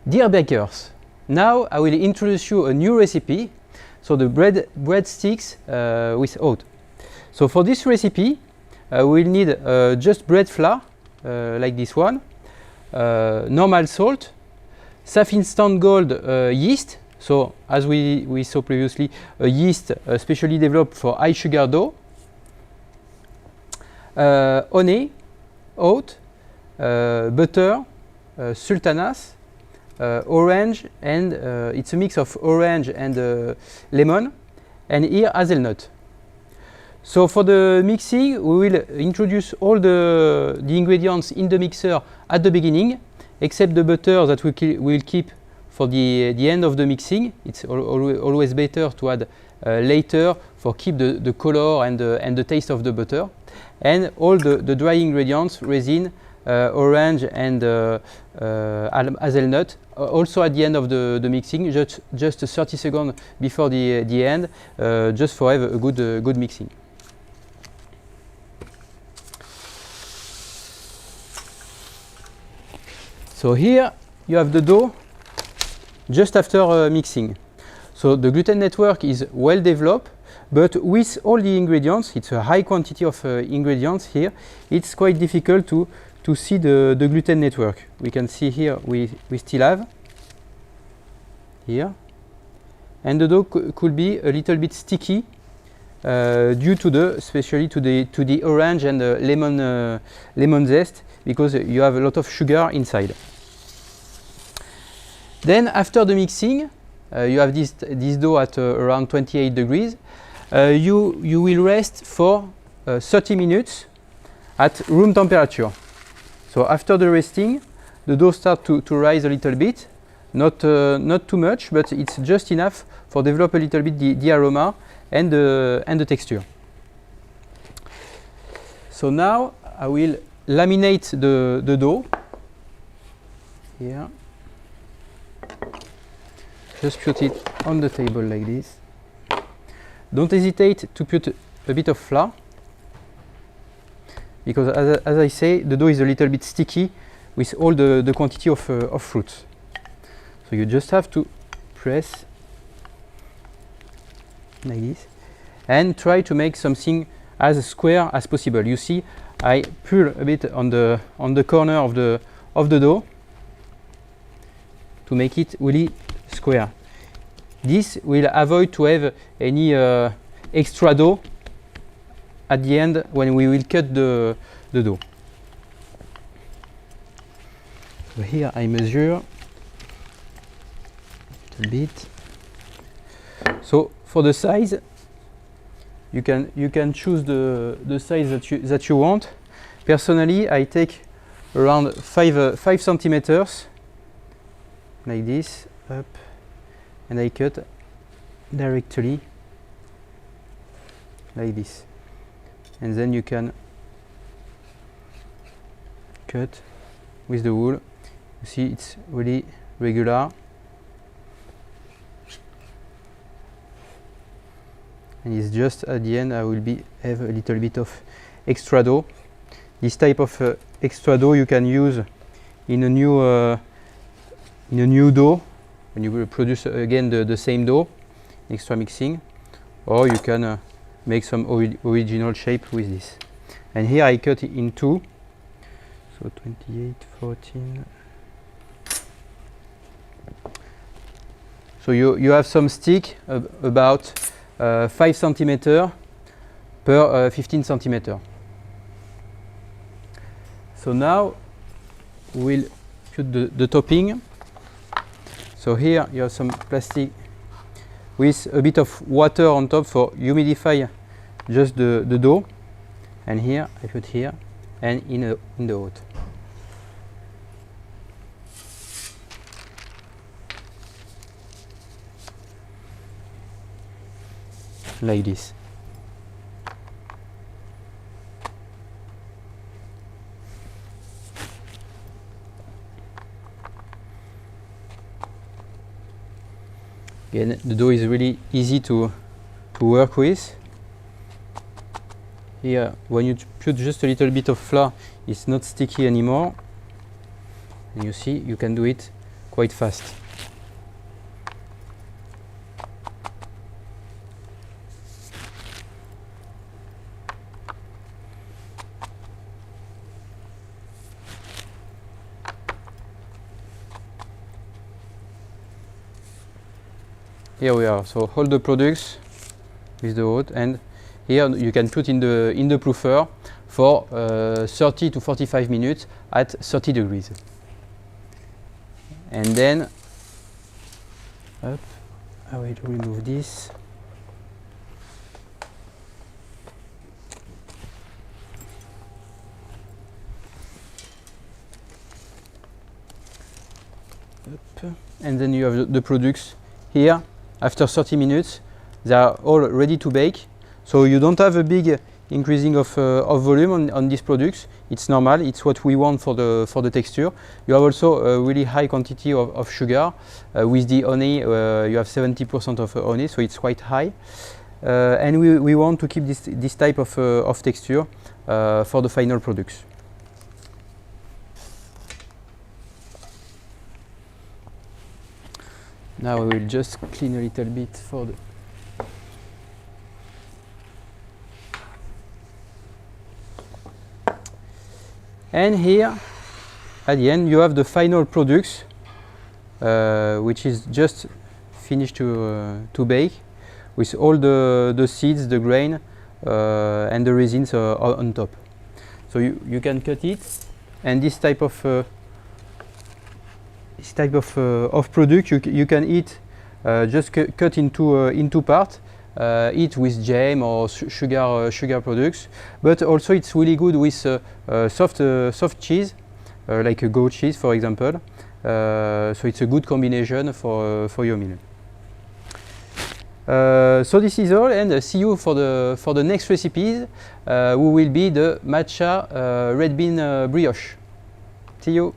Dear bakers, now I will introduce you a new recipe, so the breadsticks with oat. So for this recipe we'll need just bread flour like this one, normal salt, Saf Instant Gold yeast, so as we saw previously, a yeast specially developed for high sugar dough, honey, oat, butter, sultanas, orange, and it's a mix of orange and lemon, and here hazelnut. So for the mixing, we will introduce all the ingredients in the mixer at the beginning, except the butter that we will keep for the end of the mixing. It's always better to add later for keep the color and the taste of the butter. And all the dry ingredients, resin, orange and hazelnut, also at the end of the mixing, just 30 seconds before the end, just for have a good mixing. So here you have the dough just after mixing. So the gluten network is well developed, but with all the ingredients, it's a high quantity of ingredients here, it's quite difficult to see the gluten network. We can see here we still have here, and the dough could be a little bit sticky due to especially to the orange and the lemon zest, because you have a lot of sugar inside. Then after the mixing, you have this dough at around 28 degrees. You will rest for 30 minutes at room temperature. So after the resting, the dough starts to rise a little bit, not too much, but it's just enough for develop a little bit the aroma and the texture. So now I will laminate the dough here. Just put it on the table like this. Don't hesitate to put a bit of flour, because as I say, the dough is a little bit sticky with all the quantity of fruits. So you just have to press like this and try to make something as square as possible. You see, I pull a bit on the corner of the dough to make it really square. This will avoid to have any extra dough at the end when we will cut the dough. So here I measure a little bit. So for the size, you can choose the size that you want. Personally, I take around 5 centimeters like this up, and I cut directly like this, and then you can cut with the wool. You see, it's really regular, and it's just at the end I will have a little bit of extra dough. This type of extra dough you can use in a new dough when you will produce again the same dough, extra mixing, or you can make some original shape with this. And here I cut it in two, so 28, 14. So you have some stick about 5 centimeters per 15 centimeters. So now we'll put the topping. So here you have some plastic with a bit of water on top for humidify just the dough, and here I put here and in the oat. Like this. Again, the dough is really easy to work with. Here, when you put just a little bit of flour, it's not sticky anymore. And you see, you can do it quite fast. Here we are. So all the products with the oat, and here you can put in the proofer for 30 to 45 minutes at 30 degrees. And then up, I will remove this. Up. And then you have the products here. After 30 minutes, they are all ready to bake. So you don't have a big increasing of volume on these products. It's normal. It's what we want for the texture. You have also a really high quantity of sugar. With the honey, you have 70% of honey, so it's quite high. And we want to keep this type of texture for the final products. Now we will just clean a little bit for the... And here, at the end, you have the final products, which is just finished to bake, with all the seeds, the grain, and the resins on top. So you can cut it, and this type of product you can eat just cut into parts. Eat with jam or sugar products, but also it's really good with soft cheese, like a goat cheese, for example. So it's a good combination for your meal. So this is all, and see you for the next recipes, who will be the matcha red bean brioche. See you.